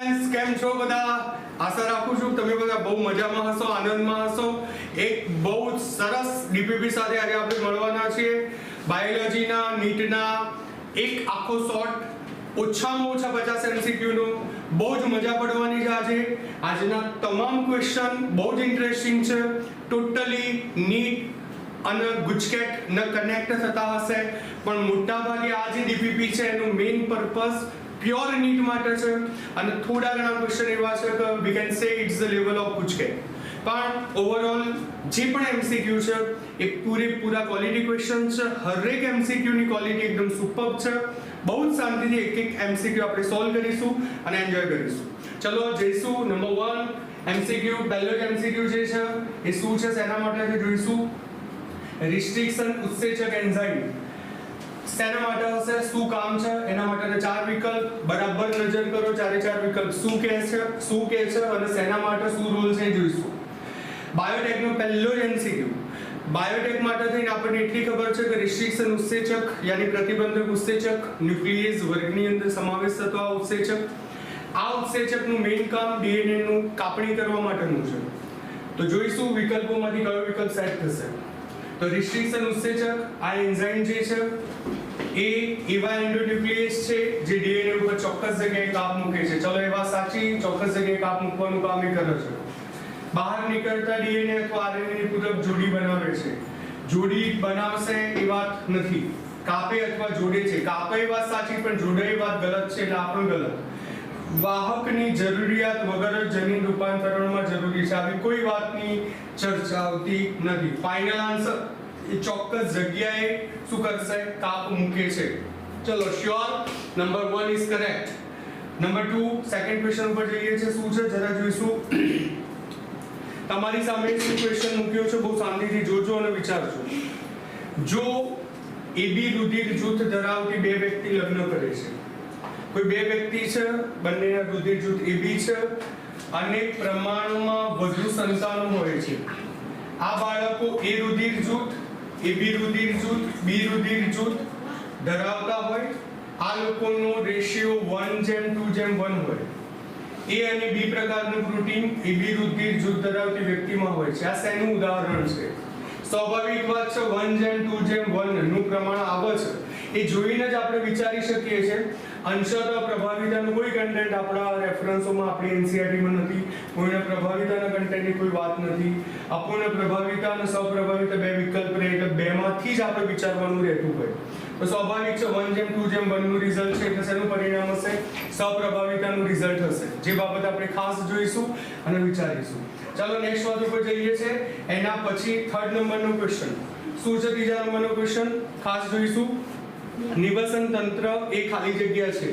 કેમ છો બધા? આશા રાખું છું તમે બધા બહુ મજામાં હશો, આનંદમાં હશો. એક બહુ જ સરસ ડીપીપી સાથે આજે આપણે મળવાના છીએ. બાયોલોજીના નીટના એક આખો શોર્ટ ઓછામાં ઓછા 50 MCQ નો બહુ જ મજા પડવાની છે આજે. આજના તમામ ક્વેશ્ચન બહુ જ ઇન્ટરેસ્ટિંગ છે. ટોટલી નીટ અને ગુજકેટ ન કનેક્ટ થતા હશે, પણ મોટા ભાગે આ જે ડીપીપી છે એનું મેઇન પર્પસ પ્યોર નીટ માટે છે અને થોડા ઘણા ક્વેશ્ચન એવા છે કે we can say it's the level of GUJCET. પણ ઓવરઓલ જે પણ એમસીક્યુ છે એ પૂરેપૂરા ક્વોલિટી ક્વેશ્ચન છે. હરેક એમસીક્યુ ની ક્વોલિટી એકદમ સુપર્બ છે. બહુ જ શાંતિથી એક એક એમસીક્યુ આપણે સોલ્વ કરીશું અને એન્જોય કરીશું. ચલો જઈશું. Number 1 MCQ. પહેલો જ એમસીક્યુ જે છે એ શું છે, શેના માટે છે જોઈશું. રિસ્ટ્રિક્શન ઉત્સેચક એન્ઝાઇમ શેના માટે હશે, શું કામ છે, એના માટેના 4 વિકલ્પ. બરાબર નજર કરો, ચારે 4 વિકલ્પ શું કહે છે અને શેના માટે શું રોલ છે જોઈશું. બાયોટેકનો પહેલો જ એમસીક્યુ. બાયોટેક માટે થઈને આપણને એટલી ખબર છે કે રિસ્ટ્રિક્શન ઉત્સેચક યાની પ્રતિબંધક ઉત્સેચક ન્યુક્લિયસ વર્ગની અંદર સમાવેશ થતો આ ઉત્સેચક. આ ઉત્સેચકનું મેઇન કામ ડીએનએ નું કાપણી કરવા માટેનું છે. તો જોઈશું વિકલ્પોમાંથી કયો વિકલ્પ સેટ થશે. તો રિસ્ટ્રિક્શન ઉત્સેચક આ એન્ઝાઇમ જે છે એ એવા એન્ડોન્યુક્લિયસ છે જે ડીએનએ ઉપર ચોક્કસ જગ્યાએ કાપ મૂકે છે. ચલો એ વાત સાચી, ચોક્કસ જગ્યાએ કાપ મૂકવાનું કામ એ કરે છે. બહાર નીકળતા ડીએનએ અથવા આરએનએ ની પૂરક જોડી બનાવે છે. જોડી બનાવશે એ વાત નથી, કાપે અથવા જોડે છે. કાપે એ વાત સાચી પણ જોડે એ વાત ગલત છે, એટલે આપણું ગલત. વાહકની જરૂરિયાત વગર જ જનીન રૂપાંતરણમાં જરૂરી છે, આવી કોઈ વાતની ચર્ચા આવતી નથી. ફાઇનલ આન્સર એ ચોક્કસ જગ્યાએ શું કરશે, કાપ મૂકે છે. ચલો sure, number 1 is correct. Number 2 second question ઉપર જઈએ છે. શું છે જરા જોઈશું. તમારી સામે શું ક્વેશ્ચન મૂક્યો છે, બહુ શાંતિથી જોજો અને વિચારજો. જો એબી રુધિર જૂથ ધરાવતી બે વ્યક્તિ લગ્ન કરે છે, કોઈ બે વ્યક્તિ છે, બંનેના રુધિર જૂથ એબી છે, અનેક પ્રમાણમાં વધુ સંતાનો હોય છે. આ બાળકો એ રુધિર જૂથ, એબી રુધિર જૂથ, બી રુધિર જૂથ ધરાવતા હોય. આ લોકોનો રેશિયો 1:2:1 હોય. એ અને બી પ્રકારનું પ્રોટીન એબી રુધિર જૂથ ધરાવતી વ્યક્તિમાં હોય છે. આ શેનું ઉદાહરણ છે? સ્વાભાવિક વાત છે, 1:2:1 નું પ્રમાણ આવે છે. એ જોઈને જ આપણે વિચારી શકીએ છીએ. અંશતઃ પ્રભાવિતાનું કોઈ કન્ટેન્ટ આપણા રેફરન્સોમાં આપણી એનસીઈઆરટીમાં નથી. પૂર્ણ પ્રભાવિતાના કન્ટેન્ટની કોઈ વાત નથી. અપૂર્ણ પ્રભાવિતા અને સપ્રભાવિતા બે વિકલ્પ રહે, એટલે બેમાંથી જ આપણે વિચારવાનું રહેતું હોય. તો સ્વાભાવિક છે 1:2:1 નું રિઝલ્ટ છે, એટલે શેનું પરિણામ હશે? સપ્રભાવિતાનું રિઝલ્ટ હશે. જે બાબત આપણે ખાસ જોઈશું અને વિચારીશું. ચાલો નેક્સ્ટ વાત ઉપર જઈએ છે. એના પછી 3rd નંબરનો ક્વેશ્ચન શું છે? 3જા નંબરનો ક્વેશ્ચન ખાસ જોઈશું. નિવસન તંત્ર એ ખાલી જગ્યા છે.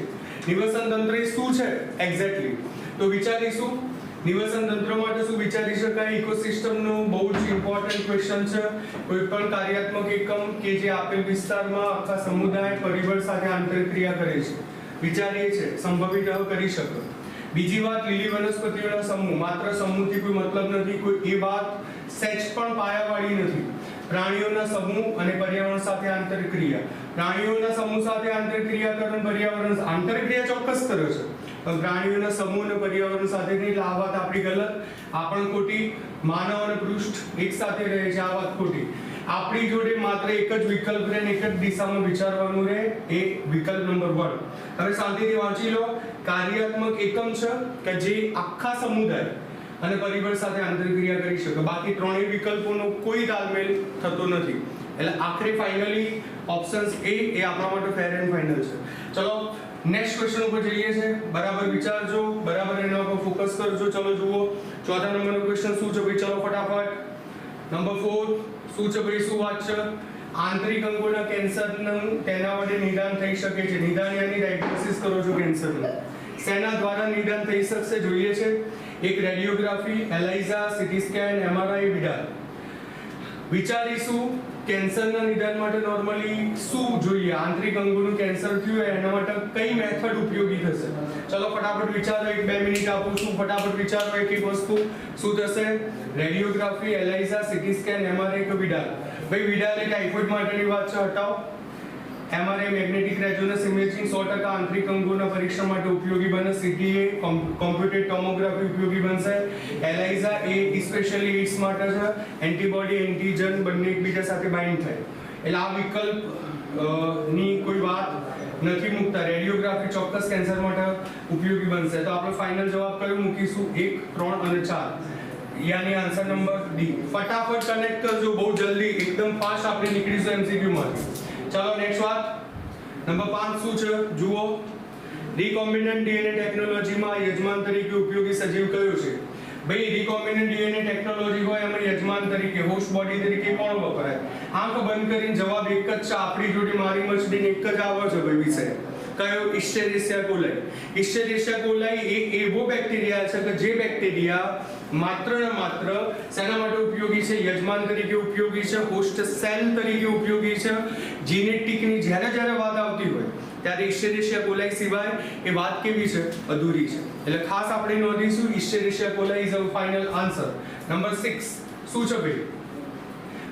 નિવસન તંત્ર એ શું છે એક્ઝેક્ટલી? તો વિચારીશું. નિવસન તંત્ર માટે શું વિચારી શકાય? ઇકોસિસ્ટમનો બહુ જ ઇમ્પોર્ટન્ટ ક્વેશ્ચન છે. કોઈ પણ કાર્યાત્મક એકમ કે જે આપેલ વિસ્તારમાં આખા સમુદાય પરિબળ સાથે આંતરક્રિયા કરે છે, વિચારીએ છે સંભવિત કરી શકે. બીજી વાત, લીલી વનસ્પતિઓના સમૂહ. માત્ર સમૂહથી કોઈ મતલબ નથી, કોઈ એ વાત સેચ પણ પાયાવાળી નથી. પ્રાણીઓના સમૂહ અને પર્યાવરણ સાથે આંતરક્રિયા. પ્રાણીઓના સમૂહ સાથે આંતરક્રિયા કરે, પર્યાવરણ આંતરક્રિયા ચોક્કસ કરે છે, પણ પ્રાણીઓના સમૂહ અને પર્યાવરણ સાથે નહીં. આ વાત આપણી ગલત, આ પણ ખોટી. માનવ અને પૃષ્ઠ એક સાથે રહે છે, આ વાત ખોટી. આપણી જોડે માત્ર એક જ વિકલ્પ રહે, એક જ દિશામાં વિચારવાનું રહે, એ વિકલ્પ નંબર 1. હવે શાંતિથી વાંચી લો. કાર્યાત્મક એકમ છે કે જે આખા સમુદાય અને પરિબળ સાથે આંતરક્રિયા કરી શકે. બાકી ત્રણેય વિકલ્પોનો કોઈ તાલમેલ થતો નથી. એટલે આખરે ફાઇનલી ઓપ્શન્સ એ આપણા માટે ફેર એન્ડ ફાઇનલ છે. ચલો નેક્સ્ટ ક્વેશ્ચન ઉપર જઈએ છે. બરાબર વિચારજો, બરાબર એના ઉપર ફોકસ કરજો. ચલો જુઓ 4થા નંબરનો ક્વેશ્ચન શું છે ભાઈ? ચલો ફટાફટ. નંબર 4 શું છે ભાઈ? શું વાત છે? આંતરિક અંગોના કેન્સરનું તેના વડે નિદાન થઈ શકે છે. નિદાન યાની ડાયગ્નોસિસ કરો છો કેન્સરનું. શેના દ્વારા નિદાન થઈ શકશે જોઈએ છે? એક radiography, એલાઇઝા, CT scan, MRI, Widal. વિચારીશું કેન્સરના નિદાન માટે નોર્મલી શું જોઈએ? આંતરિક અંગોનું કેન્સર થયું હોય એના માટે કઈ મેથડ ઉપયોગી થશે? ચલો ફટાફટ વિચારો, 1-2 મિનિટ આપું છું. ફટાફટ વિચારો એક એક વસ્તુ. શું થશે? રેડિયોગ્રાફી, એલાઇઝા, સીટી સ્કેન, એમઆરઆઈ કે વિડાલ? ભાઈ વિડાલ એ ટાઇફોઇડ માટેની વાત છે, હટાવો. MRI મેગ્નેટિક રેઝોનન્સ ઇમેજિંગ 100% આંતરિક અંગોના પરીક્ષણ માટે ઉપયોગી બને. CTA કોમ્પ્યુટેડ ટોમોગ્રાફી ઉપયોગી બનશે. ELISA એ સ્પેશિયલી એડ્સ માટે છે. એન્ટીબોડી એન્ટીજન બંને એકબીજા સાથે બાઇન્ડ થાય એટલે આ વિકલ્પ ની કોઈ વાત નથી મૂકતા. રેડિયોગ્રાફી ચોક્કસ કેન્સર માટે ઉપયોગી બનશે. તો આપણે ફાઇનલ જવાબ કયો મૂકીશું? 1, 3 અને 4 યાની આન્સર નંબર ડી. ફટાફટ કનેક્ટ કરજો, બહુ જલ્દી એકદમ ફાસ્ટ આપણે નીકળીશું MCQ માંથી. ચાલો નેક્સ્ટ વાત. નંબર 5 શું છે જુઓ. રિકોમ્બિનન્ટ DNA ટેકનોલોજીમાં યજમાન તરીકે ઉપયોગી સજીવ કયો છે? ભાઈ રિકોમ્બિનન્ટ DNA ટેકનોલોજી હોય એમાં યજમાન તરીકે હોસ્ટ બોડી તરીકે કોણ વપરાય? આંખ બંધ કરીને જવાબ એક જ છે. આપણી જોડે મારી મછલીને એક જ આવે છે ભાઈ વિષય. કયો? ઇસ્ચેરિશિયા કોલાઈ. ઇસ્ચેરિશિયા કોલાઈ એ એવો બેક્ટેરિયા છે કે જે બેક્ટેરિયા માત્ર ને માત્ર શેના માટે ઉપયોગી છે? યજમાન તરીકે ઉપયોગી છે, હોસ્ટ સેલ તરીકે ઉપયોગી છે. જીનેટિકની જ્યારે વાત આવતી હોય ત્યારે ઇસ્ચેરિશિયા કોલાઈ સિવાય એ વાત કેવી છે? અધૂરી છે. એટલે ખાસ આપણે નોંધીશું Escherichia coli is a final answer. Number 6 શું છે ભાઈ?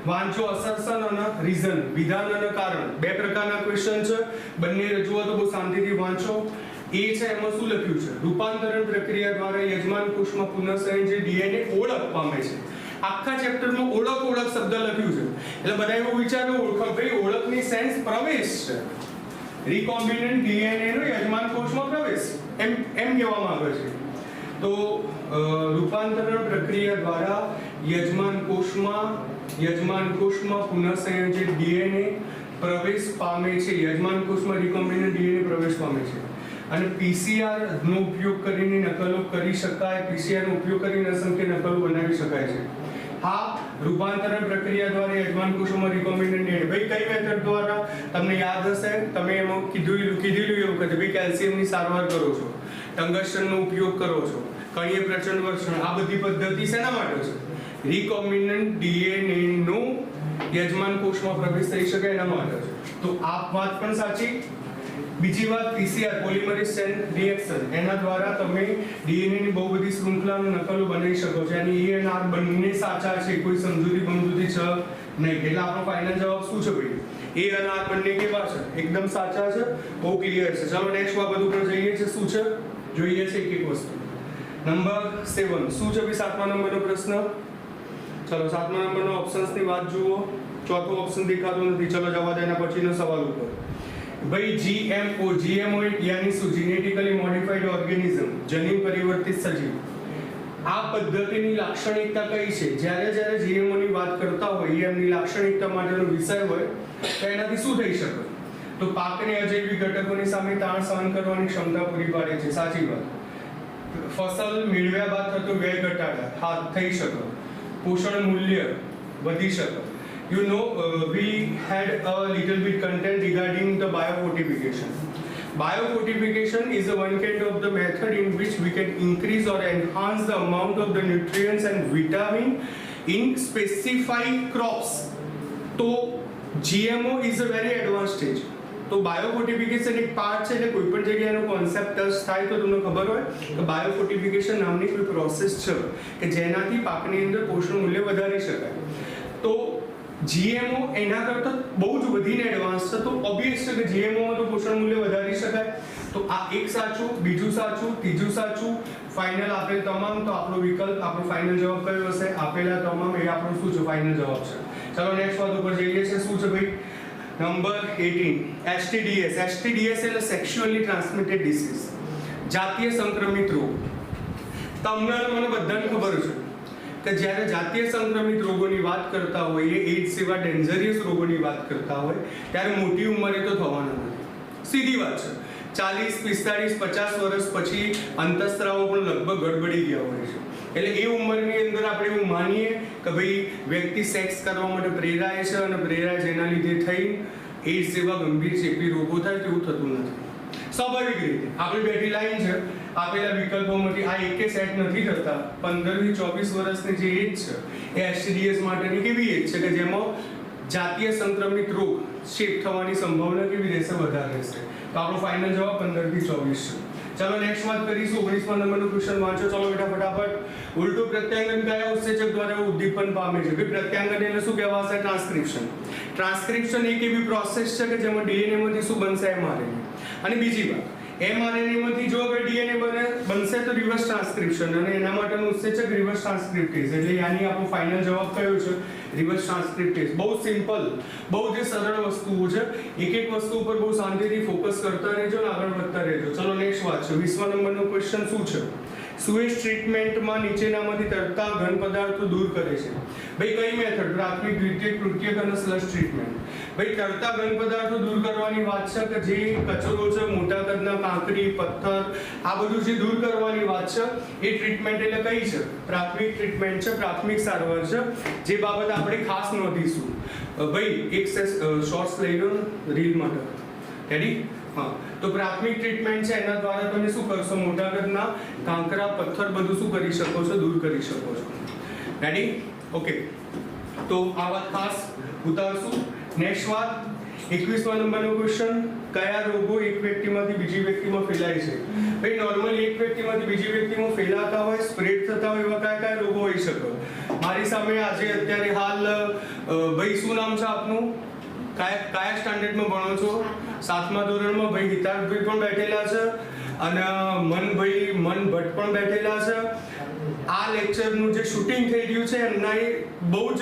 વાંચો અસર્શન અને રીઝન, વિધાન અને કારણ. બે પ્રકારના ક્વેશ્ચન છે, બંને રજૂઆતો બહુ શાંતિથી વાંચો. એ છે એમાં શું લખ્યું છે? રૂપાંતરણ પ્રક્રિયા દ્વારા યજમાન કોષમાં પુનઃસંયોજિત DNA ઓળખ પામે છે. આખા ચેપ્ટરમાં ઓળખ શબ્દ લખ્યું છે એટલે બધા એવું વિચારે ઓળખ ભાઈ ઓળખની સેન્સ પ્રવેશ છે. રિકોમ્બિનન્ટ DNA નો યજમાન કોષમાં પ્રવેશ એમ કહેવામાં આવે છે. તો રૂપાંતરણ પ્રક્રિયા દ્વારા યજમાન કોષમાં પુનઃસંયોજિત DNA પ્રવેશ પામે છે. યજમાન કોષમાં રિકોમ્બિનન્ટ DNA પ્રવેશ પામે છે અને PCR નો ઉપયોગ કરીને નકલો કરી શકાય. PCR નો ઉપયોગ કરીને અસંખ્ય નકલો બનાવી શકાય છે. હા, રૂપાંતરણ પ્રક્રિયા દ્વારા યજમાન કોષોમાં રિકોમ્બિનન્ટ DNA ભાઈ કઈ મેથડ દ્વારા? તમને યાદ હશે, તમે એમાં કીધેલું એવું કે ભાઈ કેલ્શિયમની સારવાર કરો છો, ટંગસ્ટનનો ઉપયોગ કરો છો, કણીય પ્રચંડ વર્ષણ. આ બધી પદ્ધતિ શેના માટે છે? રિકોમ્બિનન્ટ DNA નો યજમાન કોષમાં પ્રવેશ થઈ શકે એના માટે છે. તો આ વાત પણ સાચી. બીજી વાત PCR પોલિમરેઝ ચેન રિએક્શન, એના દ્વારા તમે DNA ની બહુ બધી શૃંખલાનો નકલો બનાવી શકો છો. અને E અને R બંને સાચા છે, કોઈ સમજૂતી છે નહીં. એટલે આપણો ફાઇનલ જવાબ શું છે ભાઈ? E અને R બંને કેવા છે? એકદમ સાચા છે, બહુ ક્લિયર છે. ચાલો નેક્સ્ટ બાબત ઉપર જઈએ છે. શું છે જોઈએ છે એક વસ્તુ. નંબર 7 શું છે ભાઈ? 7મા નંબરનો પ્રશ્ન. ચલો 7મા નંબરનો ઓપ્શન્સની વાત જુઓ. ચોથો ઓપ્શન દેખાતો નથી. ચલો જવા દે એના પછીનો સવાલ ઉપર. ભાઈ GMO યાની શું? જીનેટિકલી મોડિફાઈડ ઓર્ગેનિઝમ, જનીન પરિવર્તિત સજીવ. આ પદ્ધતિની લાક્ષણિકતા કઈ છે? જ્યારે GMO ની વાત કરતા હોય એમની લાક્ષણિકતા માટેનો વિષય હોય તો એનાથી શું થઈ શકે? તો પાકને અજૈવિક ઘટકોની સામે તાણ સહન કરવાની ક્ષમતા પૂરી પાડે છે. સાચી વાત. ફસલ મેળવ્યા બાદ થતો વ્યય ઘટાડે, હા થઈ શકે. પોષણ મૂલ્ય વધી શકે. You know, we had a little bit content regarding the biofortification. Biofortification is one kind of the method in which we can increase or enhance the amount of the nutrients and vitamin in specified crops. So GMO is a very advanced stage. તો બાયોફોર્ટિફિકેશન એક part છે. એટલે કોઈ પણ જગ્યાનો concept touch થાય તો તમને ખબર હોય કે બાયોફોર્ટિફિકેશન નામની કોઈ પ્રોસેસ છે કે જેનાથી પાકની અંદર પોષણ મૂલ્ય વધારી શકાય. તો GMO એના કરતાં બહુ જ વધીને એડવાન્સ છે. તો ઓબ્વિયસ છે કે GMO માં તો પોષણ મૂલ્ય વધારી શકાય. તો આ એક સાચું, બીજું સાચું, ત્રીજું સાચું. ફાઇનલ આપેલ તમામ. તો આપણો વિકલ્પ, આપણો ફાઇનલ જવાબ કયો હશે? આપેલા તમામ એ આપણો શું છે? ફાઇનલ જવાબ છે. ચલો નેક્સ્ટ વાત ઉપર જઈએ છે. શું છે ભાઈ? Number 18 STDs. STDs એટલે સેક્સ્યુઅલી ટ્રાન્સમિટેડ ડિસીઝ, જાતીય સંક્રમિત રોગ. તમને મને બધાને ખબર છે કે જ્યારે જાતીય સંક્રમિત રોગોની વાત કરતા હોઈએ, એડ્સ જેવા ડેન્જરિયસ રોગોની વાત કરતા હોય ત્યારે મોટી ઉંમરે તો થવાના નથી. સીધી વાત છે. 40, 45, 50 વર્ષ પછી અંતઃસ્ત્રાવો પણ લગભગ ગડબડી ગયા હોય છે. એટલે એ ઉંમરની અંદર આપણે એવું માનીએ કે ભાઈ વ્યક્તિ સેક્સ કરવા માટે પ્રેરાય છે અને પ્રેરાય જેના લીધે થઈ એડ્સ જેવા ગંભીર ચેપી રોગો થાય તેવું થતું નથી. સ્વાભાવિક રીતે આપણી બેઠી લાઈન છે, આપેલા વિકલ્પોમાંથી આ એકે સેટ નથી થતા. 15 થી 24 વર્ષની જે એજ છે એ STDs માટેની કેવી એજ છે કે જેમાં જાતીય સંક્રમિત રોગ શેપ થવાની સંભાવના કેવી રહેશે? વધારે રહેશે. તો આપણો ફાઇનલ જવાબ 15 થી 24 છે. ચલો નેક્સ્ટ વાત કરીશું 19મા નંબરનો ક્વેશ્ચન વાંચો. ચલો બેટા ફટાફટ. ઉલટું પ્રત્યાંગન કયા ઉત્સેચક દ્વારા ઉદ્દીપન પામે છે? ભાઈ પ્રત્યાંગન એટલે શું કહેવાશે? ટ્રાન્સક્રિપ્શન. ટ્રાન્સક્રિપ્શન એક એવી પ્રોસેસ છે કે જેમાં ડીએનએ માંથી શું બનશે? એમઆરએનએ. અને બીજી વાત, એમઆરએનએ માંથી જો અગર ડીએનએ બનશે તો રિવર્સ ટ્રાન્સક્રિપ્શન, અને એના માટેનું ઉત્સેચક રિવર્સ ટ્રાન્સક્રિપ્ટેઝ. એટલે યાની આપણો ફાઇનલ જવાબ કયો છે? રિવર્સ ટ્રાન્સક્રિપ્ટેઝ. બહુ સિમ્પલ, બહુ જે સરળ વસ્તુઓ છે. એક એક વસ્તુ ઉપર બહુ શાંતિથી ફોકસ કરતા રહેજો અને આગળ વધતા રહેજો. ચલો નેક્સ્ટ વાત છે. 20મા નંબરનો ક્વેશ્ચન શું છે? સુએજ ટ્રીટમેન્ટમાં નીચેનામાંથી તરતા ઘન પદાર્થો દૂર કરે છે. ભાઈ કઈ મેથડ? પ્રાથમિક, દ્વિતીયક, તૃતીયક અને સ્લશ ટ્રીટમેન્ટ. ભાઈ તરતા ઘન પદાર્થો દૂર કરવાની વાત છે કે જે કચરો છે, મોટા કદના કાંકરી, પથ્થર, આ બધું જે દૂર કરવાની વાત છે એ ટ્રીટમેન્ટ એટલે કઈ છે? પ્રાથમિક ટ્રીટમેન્ટ છે, પ્રાથમિક સારવાર છે. જે બાબત આપણે ખાસ નોંધીશું. ભાઈ એક શોર્ટ્સ લઈ લો રીલ માટે. રેડી? હા, તો પ્રાથમિક ટ્રીટમેન્ટ છે એના દ્વારા તમે શું કરશો? મોટા કદના કાંકરા, પથ્થર બધું શું કરી શકો છો? દૂર કરી શકો છો. રેડી? ઓકે, તો આ વાત ખાસ ઉતારશું. નેક્સ્ટ વાત 21મા નંબરનો ક્વેશ્ચન. કયા રોગો એક વ્યક્તિમાંથી બીજી વ્યક્તિમાં ફેલાય છે? ભાઈ નોર્મલી એક વ્યક્તિમાંથી બીજી વ્યક્તિમાં ફેલાતા હોય, સ્પ્રેડ થતા હોય એવા કયા કયા રોગો હોઈ શકે? મારી સામે આજે અત્યારે હાલ ભાઈ શું નામ છે આપનું? કયા સ્ટાન્ડર્ડમાં ભણો છો? 7મા ધોરણમાં. ભાઈ હિતાર્થભાઈ પણ બેઠેલા છે અને મન ભટ્ટ પણ બેઠેલા છે. આ લેક્ચરનું જે શૂટિંગ થઈ રહ્યું છે એમના એ બહુ જ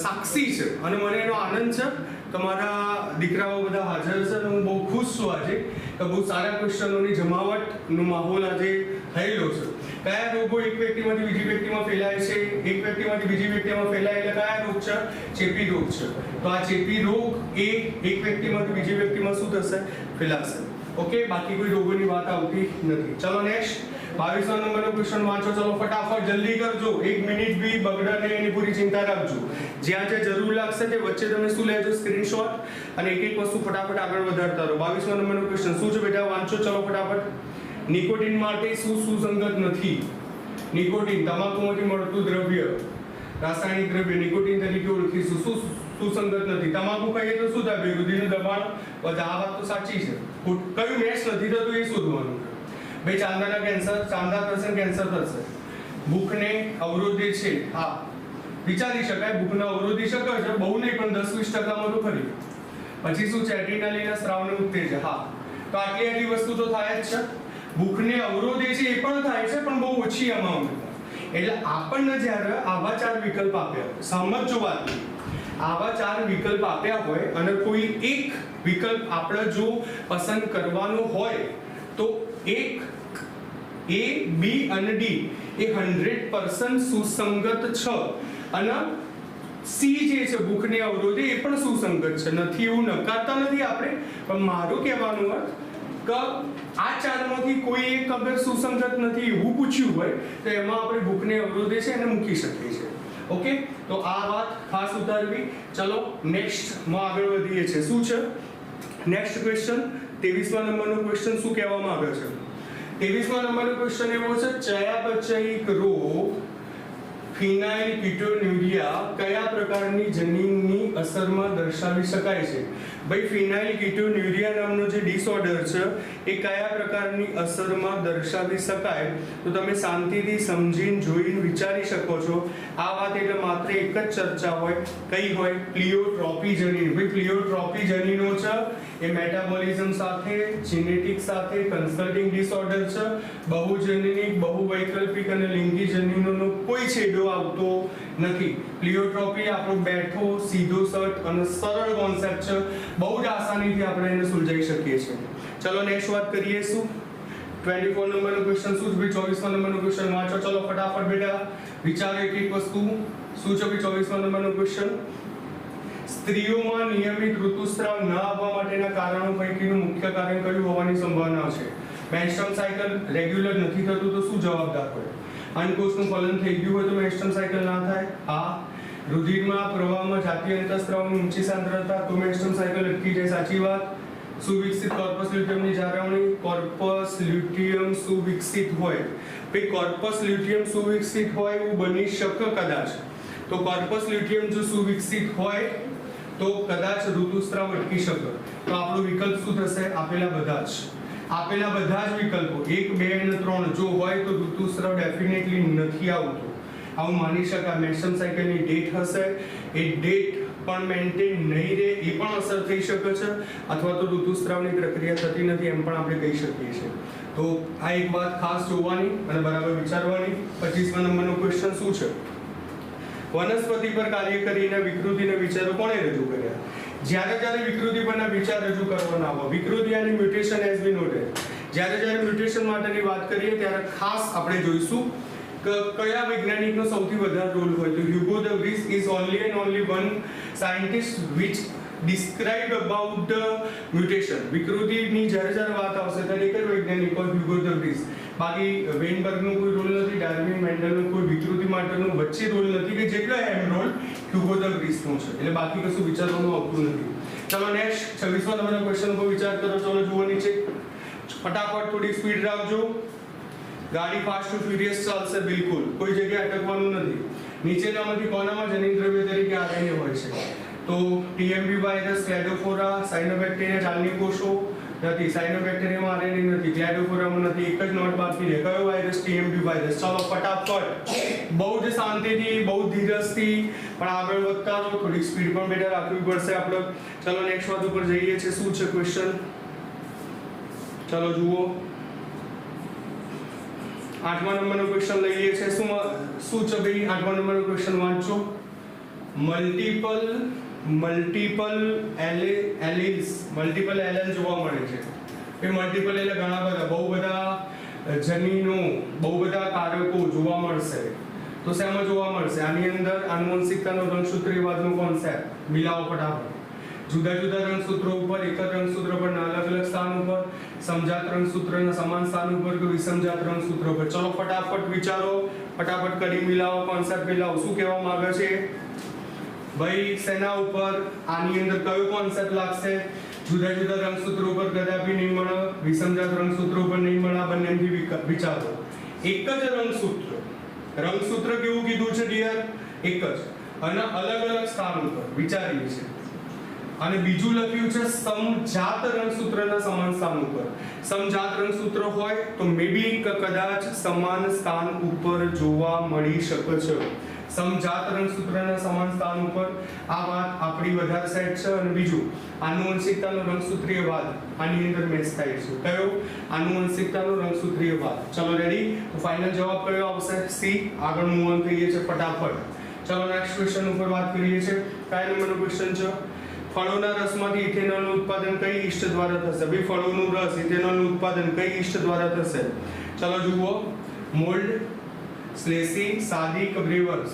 સાક્ષી છે અને મને એનો આનંદ છે. તમારા દીકરાઓ બધા હાજર છે અને હું બહુ ખુશ છું આજે કે બહુ સારા ક્વેશ્ચનોની જમાવટનો માહોલ આજે થયેલો છે. કયા રોગો એક વ્યક્તિમાંથી બીજી વ્યક્તિમાં ફેલાય છે? એક વ્યક્તિમાંથી બીજી વ્યક્તિમાં ફેલાય એટલે કયા રોગ છે? ચેપી રોગ છે. તો આ ચેપી રોગ એ એક વ્યક્તિમાંથી બીજી વ્યક્તિમાં શું થશે? ફેલાશે. ઓકે, બાકી કોઈ રોગોની વાત આવતી નથી. ચલો નેક્સ્ટ 22મા નંબરનો ક્વેશ્ચન વાંચો. ચલો ફટાફટ જલ્દી કરજો. 1 મિનિટ બી બગડે નહીં એની પૂરી ચિંતા રાખજો. જ્યાં જ્યાં જરૂર લાગશે તે વચ્ચે તમે શું લેજો? સ્ક્રીનશોટ અને એક એક વસ્તુ ફટાફટ આગળ વધારતા રહો. 22મા નંબરનો ક્વેશ્ચન શું છે બેટા? વાંચો. ચલો ફટાફટ. નિકોટિન માટે શું સુસંગત નથી? નિકોટિન તમાકુમાંથી મળતું દ્રવ્ય, રાસાયણિક દ્રવ્ય નિકોટિન તરીકે ઓળખીશું. શું સુસંગત નથી? તમાકુ ખાઈએ તો શું થાય? રુધિરનું દબાણ વધે. આ વાત તો સાચી છે. કયું મેચ નથી થતું એ શોધવાનું. ભાઈ ચાંદાના કેન્સર, ચાંદા થશે, કેન્સર થશે. ભૂખને અવરોધે છે. હા, વિચારી શકાય ભૂખને અવરોધી શકે છે, બહુ નહીં પણ 10-20% તો ખરી. પછી શું છે? એડ્રીનાલિનના સ્ત્રાવને ઉત્તેજે. હા, તો આટલી વસ્તુ તો થાય જ છે. ભૂખને અવરોધે છે એ પણ થાય છે પણ બહુ ઓછી અમાઉન્ટમાં. એટલે આપણને જ્યારે આવા 4 વિકલ્પ આપ્યા, સમજો વાત, આવા 4 વિકલ્પ આપ્યા હોય અને કોઈ એક વિકલ્પ આપણે જો પસંદ કરવાનો હોય તો એક A, B અને D એ 100% સુસંગત છે અને C જે છે ભૂખને અવરોધે એ પણ સુસંગત છે. નથી એવું નકારતા નથી આપણે, પણ મારું કહેવાનું અર્થ કે આ 4માંથી કોઈ એક અગર સુસંગત નથી એવું પૂછ્યું હોય તો એમાં આપણે ભૂખને અવરોધે છે એને મૂકી શકીએ છીએ. ઓકે, તો આ વાત ખાસ ઉતારવી. ચલો નેક્સ્ટ માં આગળ વધીએ છીએ. શું છે નેક્સ્ટ ક્વેશ્ચન? 23મા નંબરનો ક્વેશ્ચન શું કહેવામાં આવે છે? 23મા નંબરનો ક્વેશ્ચન એવો છે, ચયાપચયિક રોગ ફિનાઇલકીટોન્યુરિયા કયા પ્રકારની જનીનની અસરમાં દર્શાવી શકાય છે? ભાઈ ફિનાઇલકીટોન્યુરિયા નામનો જે ડિસઓર્ડર છે એ કયા પ્રકારની અસરમાં દર્શાવી શકાય? તો તમે શાંતિથી સમજીને જોઈને વિચારી શકો છો. આ વાત એટલે માત્ર એક જ ચર્ચા હોય. કઈ હોય? પ્લિયોટ્રોપી જનીન. ભાઈ પ્લિયોટ્રોપી જનીનો છે એ મેટાબોલિઝમ સાથે, જીનેટિક સાથે કન્સલ્ટિંગ ડિસઓર્ડર છે. બહુજનીનિક, બહુવૈકલ્પિક અને લિંગી જનીનોનો કોઈ છેડો આવતો નથી. પ્લિયોટ્રોપી આપણો બેઠો, સીધો સટ અને સરળ કોન્સેપ્ટ છે. બહુ જ આસાનીથી આપણે એને સુલઝાવી શકીએ છીએ. ચલો નેક્સ્ટ વાત કરીએ. શું 24 નંબરનો ક્વેશ્ચન શું છે? 24મા નંબરનો ક્વેશ્ચન વાંચો. ચલો ફટાફટ બેટા વિચારો એક એક વસ્તુ. શું છે 24મા નંબરનો ક્વેશ્ચન? સ્ત્રીઓમાં નિયમિત ઋતુસ્રાવ ન આવવા માટેના કારણો પૈકીનું મુખ્ય કારણ કયું હોવાની સંભાવના છે? મેન્સ્ટ્રુઅલ સાયકલ રેગ્યુલર નથી થતું તો શું જવાબદાર હોય? અંડકોષનું ફલન થઈ ગયું હોય તો મેન્સ્ટ્રુઅલ સાયકલ ના થાય? હા. રુધિરમાં પ્રવાહમાં જાતીય અંતઃસ્ત્રાવની ઊંચી સાંદ્રતા તો મેન્સ્ટ્રુઅલ સાયકલ અટકી જાય. સાચી વાત. સુવિકસિત કોર્પસ લ્યુટિયમની જાળવણી. કોર્પસ લ્યુટિયમ સુવિકસિત હોય. ભાઈ કોર્પસ લ્યુટિયમ સુવિકસિત હોય એવું બની શકે કદાચ. તો કોર્પસ લ્યુટિયમ જો સુવિકસિત હોય તો કદાચ ઋતુસ્રાવ અટકી શકે. તો આપણો વિકલ્પ શું થશે? આપેલા બધા જ. આપેલા બધા જ વિકલ્પો 1 2 અને 3 જો હોય તો ઋતુસ્રાવ ડેફિનેટલી નથી આવતો, આવું માની શકાય. મેન્સ્ટ્રુઅલ સાયકલની ડેટ હશે, એ ડેટ પણ મેન્ટેન નહીં રહે, એ પણ અસર થઈ શકે છે, અથવા તો ઋતુસ્રાવની પ્રક્રિયા થતી નથી એમ પણ આપણે કહી શકીએ છીએ. તો આ એક વાત ખાસ જોવાની અને બરાબર વિચારવાની. 25મા નંબરનો ક્વેશ્ચન શું છે? વનસ્પતિ પર કાર્ય કરીને વિકૃતિના વિચારો કોણે રજૂ કર્યા? જ્યારે વિકૃતિ પરના વિચાર રજૂ કરવાના આવે, વિકૃતિ અને મ્યુટેશન હેઝ બીન નોટેડ. જ્યારે મ્યુટેશન માટેની વાત કરીએ ત્યારે ખાસ આપણે જોઈશું કે કયા વૈજ્ઞાનિકનો સૌથી વધારે રોલ હોય. તો Hugo de Vries is only one scientist which described about the mutation. વિકૃતિની જ્યારે વાત આવશે ત્યારે એક જ વૈજ્ઞાનિક હોય, હ્યુગો ધ વ્રીસ. બાકી વેનબર્ગનો કોઈ રોલ નથી, ડાર્વિન, મેન્ડલનો કોઈ વિકૃતિ માટેનો વચ્ચે રોલ નથી, કે જેટલો એમ રોલ હ્યુગો ધ વ્રીસનો છે. એટલે બાકી કશું વિચારવાનું આવતું નથી. ચલો નેક્સ્ટ 26મા નંબરના ક્વેશ્ચન પર વિચાર કરો. ચલો જુઓ નીચે, ફટાફટ થોડી સ્પીડ રાખજો. ગાડી ફાસ્ટ ટુ ફ્યુરિયસ ચાલશે, બિલકુલ કોઈ જગ્યાએ અટકવાનું નથી. નીચેનામાંથી કોનામાં જનીન દ્રવ્ય તરીકે આરએનએ હોય છે? તો ટીએમબી વાયરસ, ક્લેડોફોરા, સાયનોબેક્ટેરિયા, ચાલની કોષો નથી, સાયનોબેક્ટેરિયામાં આરએનએ નથી, ક્લેડોફોરામાં નથી, એક જ નોટ બાકી રહે. કયો વાયરસ? ટીએમબી વાયરસ. ચલો ફટાફટ, બહુ જ શાંતિથી, બહુ ધીરજથી પણ આગળ વધતા રહો. થોડી સ્પીડ પણ બેટા રાખવી પડશે આપણે. ચલો નેક્સ્ટ વાત ઉપર જઈએ છે. શું છે ક્વેશ્ચન? ચલો જુઓ, 8મા નંબરનો ક્વેશ્ચન લઈએ છે. શું છે ભાઈ 8મા નંબરનો ક્વેશ્ચન વાંચો. મલ્ટીપલ એલેલ જોવા મળે છે. એ મલ્ટીપલ એટલે ઘણા બધા, બહુ બધા જનીનો, બહુ બધા કારકો જોવા મળશે. તો શેમાં જોવા મળશે? આની અંદર આનુવંશિકતાનો રંગસૂત્રીયવાદનો કોન્સેપ્ટ મિલાવો ફટાફટ. જુદા જુદા રંગસૂત્રો ઉપર, એક જ રંગસૂત્ર પર અલગ અલગ સ્થાન ઉપર, સમજાત રંગસૂત્રના સમાન સ્થાન ઉપર કે વિષમજાત રંગસૂત્ર પર. ચલો ફટાફટ વિચારો, ફટાફટ કરી મિલાવો, કોન્સેપ્ટ મિલાવો. શું કહેવા માંગે છે ભાઈ? સેના ઉપર આની અંદર કયો કોન્સેપ્ટ લાગશે? જુદા જુદા રંગસૂત્રો ઉપર કદાપી નહીં મળે, વિષમજાત રંગસૂત્રો ઉપર નહીં મળે. બંનેથી વિચારો. એક જ રંગસૂત્ર કેવું કીધું છે ડિયર? એક જ, અને અલગ અલગ સ્થાન ઉપર વિચારીએ છીએ. અને બીજું લખ્યું છે સમજાત રંગસૂત્રના સમાન સ્થાન ઉપર. સમજાત રંગસૂત્ર હોય તો મે બી કદાચ સમાન સ્થાન ઉપર જોવા મળી શકે છે. સમજાત રંગસૂત્રના સમાન સ્થાન ઉપર આ વાત આપણી વધારે સાઈડ છે. અને બીજું આનુવંશિકતાનો રંગસૂત્રીયવાદ આની અંદર મેચ થાય છે. કયો? આનુવંશિકતાનો રંગસૂત્રીયવાદ. ચલો રેડી? તો ફાઇનલ જવાબ કયો આવશે? સી. આગળ મૂવ ઓન થઈએ છે ફટાફટ. ચલો નેક્સ્ટ ક્વેશ્ચન ઉપર વાત કરીએ છીએ. કયા નંબરનો ક્વેશ્ચન છે? ફળોના રસમાંથી ઇથેનોલનું ઉત્પાદન કઈ ઈસ્ટ દ્વારા થશે? ભાઈ ફળોનું રસ, ઇથેનોલનું ઉત્પાદન કઈ ઈસ્ટ દ્વારા થશે? ચલો જુઓ, મોલ્ડ, સ્લેસી, સાદી કે બ્રેવર્સ.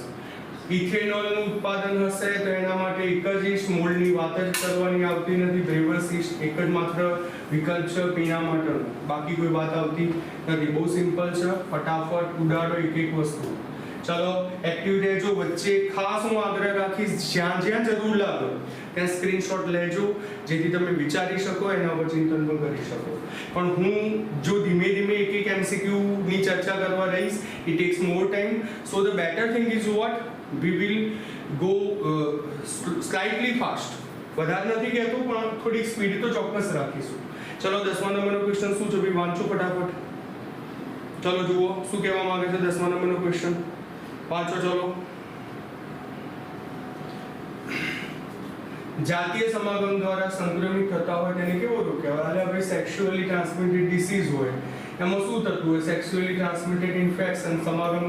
ઇથેનોલનું ઉત્પાદન હશે તો એના માટે એક જ ઈસ્ટ, મોલ્ડની વાત જ કરવાની આવતી નથી. બ્રેવર્સ ઈસ્ટ એક જ માત્ર વિકલ્પ છે પીણા માટેનો, બાકી કોઈ વાત આવતી નથી. બહુ સિમ્પલ છે, ફટાફટ ઉડાડો એક એક વસ્તુ. ચલો એક્ટિવ રહેજો. વચ્ચે ખાસ હું આગ્રહ રાખીશ, જ્યાં જ્યાં જરૂર લાગે ત્યાં સ્ક્રીનશોટ લેજો, જેથી તમે વિચારી શકો, એના પર ચિંતન પણ કરી શકો. પણ હું જો ધીમે ધીમે એક એક MCQ ની ચર્ચા કરવા રહીશ, it takes more time, so the better thing is what we will go slightly fast. વધારે નથી કહેતો પણ થોડી સ્પીડ તો ચોક્કસ રાખીશું. ચલો 10મા નંબરનો ક્વેશ્ચન શું છે ભાઈ? વાંચો ફટાફટ. ચલો જુઓ શું કહેવા માંગે છે 10મા નંબરનો ક્વેશ્ચન. વાંચો ચલો. જાતીય સમાગમ દ્વારા સંક્રમિત થતા હોય તેને કેવો રોગ કહેવાય? એટલે ભાઈ સેક્સ્યુઅલી ટ્રાન્સમિટેડ ડિસીઝ હોય એમાં શું થતું હોય? સેક્સ્યુઅલી ટ્રાન્સમિટેડ ઇન્ફેક્શન, સમાગમ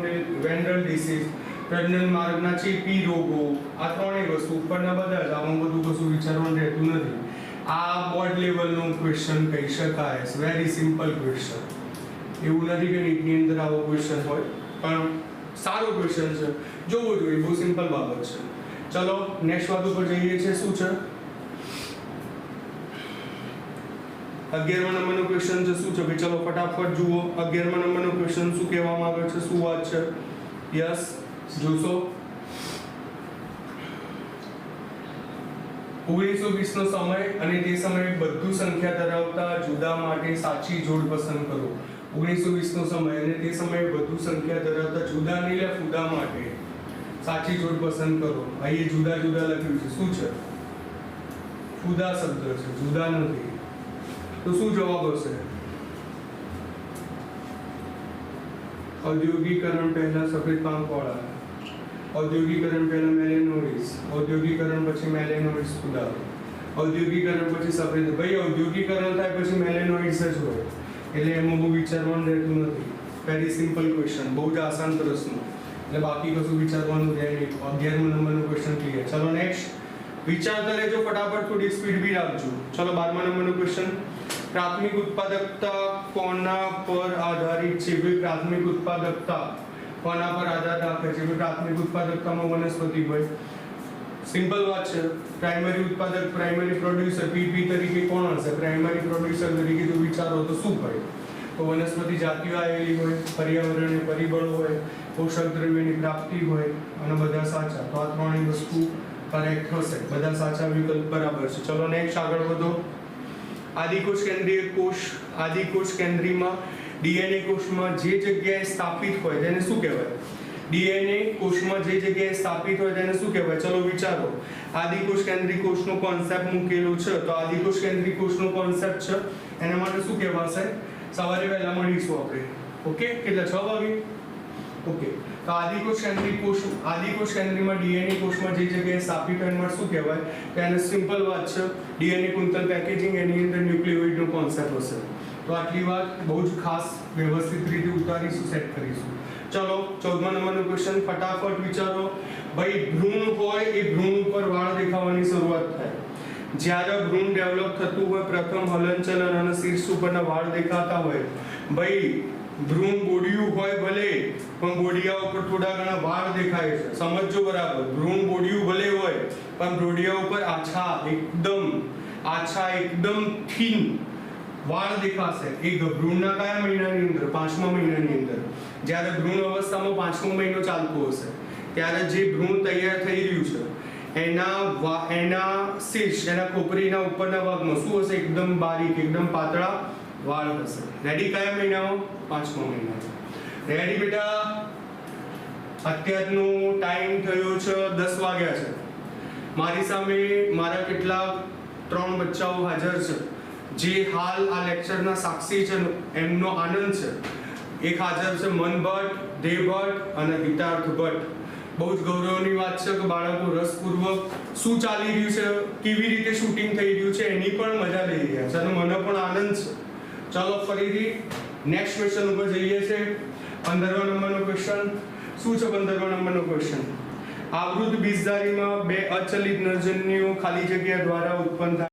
વેનરલ ડિસીઝ, પ્રજનન માર્ગના ચેપી રોગો. આ ત્રણેય વસ્તુ ઉપરના બધા જ, આમાં બધું કશું વિચારવાનું રહેતું નથી. આ બોર્ડ લેવલનો ક્વેશ્ચન કહી શકાય. Very simple question. એવું નથી કે નીટની અંદર આવો ક્વેશ્ચન હોય, પણ સારો ક્વેશ્ચન છે, જોવો જોઈએ. બહુ સિમ્પલ બાબત છે. ચલો નેક્સ્ટ વાત ઉપર જઈએ છે. શું છે 11મા નંબરનો ક્વેશ્ચન છે. શું છે ભાઈ? ચલો ફટાફટ જુઓ. 11મા નંબરનો ક્વેશ્ચન શું કહેવામાં આવે છે? શું વાત છે? યસ જોશો. 1920 નો સમય અને તે સમયે બધું સંખ્યા ધરાવતા જુદા માટે સાચી જોડ પસંદ કરો. 1920 નો સમય અને તે સમયે વધુ સંખ્યા ધરાવતા જુદા નહીં લે ફુદા માટે સાચી જોડ પસંદ કરો. અહીં જુદા જુદા લખ્યું છે. શું છે? ફુદા શબ્દ છે, જુદા નથી. તો શું જવાબ હશે? ઔદ્યોગિકરણ પહેલા સફેદ પાંખવાળા, ઔદ્યોગિકરણ પહેલા મેલેનોઇડ્સ, ઔદ્યોગિકરણ પછી મેલેનોઇડ્સ ફૂલાવે, ઔદ્યોગિકરણ પછી સફેદ. ભાઈ ઔદ્યોગિકરણ થાય પછી મેલેનોઇડ્સ જ હોય, એટલે એમાં બહુ વિચારવાનું રહેતું નથી. વેરી સિમ્પલ ક્વેશ્ચન, બહુ જ આસાન પ્રશ્ન, એટલે બાકી કશું વિચારવાનું રહે નહીં. 11મા નંબરનો ક્વેશ્ચન ક્લિયર. ચલો નેક્સ્ટ, વિચારતા રહેજો ફટાફટ, થોડી સ્પીડ બી રાખજો. ચલો 12મા નંબરનો ક્વેશ્ચન, પ્રાથમિક ઉત્પાદકતા કોના પર આધારિત છે? ભાઈ પ્રાથમિક ઉત્પાદકતા કોના પર આધાર રાખે છે? ભાઈ પ્રાથમિક ઉત્પાદકતામાં વનસ્પતિ હોય. સિમ્પલ વાત છે. પ્રાઇમરી ઉત્પાદક, પ્રાઇમરી પ્રોડ્યુસર, પીપી તરીકે કોણ હશે? પ્રાઇમરી પ્રોડ્યુસર તરીકે જો વિચારો તો શું હોય? તો વનસ્પતિ જાતિઓ આવેલી હોય, પર્યાવરણીય પરિબળો હોય, પોષક દ્રવ્યની પ્રાપ્તિ હોય, અને બધા સાચા. તો આ ત્રણેય વસ્તુ કરેક્ટ હશે. બધા સાચા વિકલ્પ બરાબર છે. ચલો નેક્સ્ટ આગળ વધો. આદિકોષ કેન્દ્રીય કોષ, આદિકોષ કેન્દ્રીયમાં ડીએનએ કોષમાં જે જગ્યાએ સ્થાપિત હોય તેને શું કહેવાય? ડીએનએ કોષમાં જે જગ્યાએ સ્થાપિત હોય તેને શું કહેવાય? ચલો વિચારો. આદિકોષ કેન્દ્રીય કોષનો કોન્સેપ્ટ મૂકેલો છે, તો આદિકોષ કેન્દ્રીય કોષનો કોન્સેપ્ટ છે, એના માટે શું કહેવાશે? સવારે વહેલા મળીશું આપણે. ઓકે, કેટલા 6 વાગે? ઓકે. તો આદિકોષ કેન્દ્રીય કોષ, આદિકોષ કેન્દ્રીયમાં ડીએનએ કોષમાં જે જગ્યાએ સ્થાપિત હોય એમાં શું કહેવાય? તો એને સિમ્પલ વાત છે, ડીએનએ કુંતલ પેકેજિંગ, એની અંદર ન્યુક્લિયોઇડનો કોન્સેપ્ટ હશે. તો આટલી વાત બહુ જ ખાસ વ્યવસ્થિત રીતે ઉતારીશું, સેટ કરીશું. ચલો 14મા નંબરનો ક્વેશ્ચન, ફટાફટ વિચારો. ભાઈ ભ્રૂણ હોય, એ ભ્રૂણ ઉપર વાળ દેખાવાની શરૂઆત થાય. જ્યારે ભ્રૂણ ડેવલપ થતું હોય, પ્રથમ હલનચલન અને શીર્ષ ઉપરના વાળ દેખાતા હોય. ભાઈ ભ્રૂણ બોડિયું હોય ભલે, પણ બોડિયા ઉપર થોડા ઘણા વાળ દેખાય છે. સમજો બરાબર. ભ્રૂણ બોડિયું ભલે હોય, પણ બોડિયા ઉપર આછા એકદમ થીન વાળ દેખાશે. એ ભ્રૂણના કયા મહિનાની અંદર? 5મા મહિનાની અંદર. જ્યારે ભ્રૂણ અવસ્થામાં 5મો મહિનો ચાલતો હશે, ત્યારે જે ભ્રૂણ તૈયાર થઈ રહ્યું છે એના શીર્ષ, એના ખોપરીના ઉપરના ભાગમાં શું હશે? એકદમ બારીક, એકદમ પાતળા વાળ હશે. રેડી? કયા મહિનામાં? 5મા મહિનામાં. રેડી બેટા? અત્યારનો ટાઈમ થયો છે 10 વાગ્યા છે. મારી સામે મારા કેટલાક 3 બચ્ચાઓ હાજર છે, જે હાલ આ લેક્ચરના સાક્ષી છે. એમનો આનંદ છે. એક હાજર છે મન ભટ્ટ, દેવ ભટ્ટ અને હિતાર્થ ભટ્ટ. બહુ જ ગૌરવની વાત છે કે બાળકો રસપૂર્વક શું ચાલી રહ્યું છે, કેવી રીતે શૂટિંગ થઈ રહ્યું છે, એની પણ મજા લઈ રહ્યા છે, અને મને પણ આનંદ છે. ચાલો ફરીથી નેક્સ્ટ ક્વેશ્ચન ઉપર જઈએ છે. 15મા નંબરનો ક્વેશ્ચન શું છે? 15મા નંબરનો ક્વેશ્ચન, આવૃત બીજધારીમાં 2 અચલિત નરજન્યુઓ ખાલી જગ્યા દ્વારા ઉત્પન્ન થાય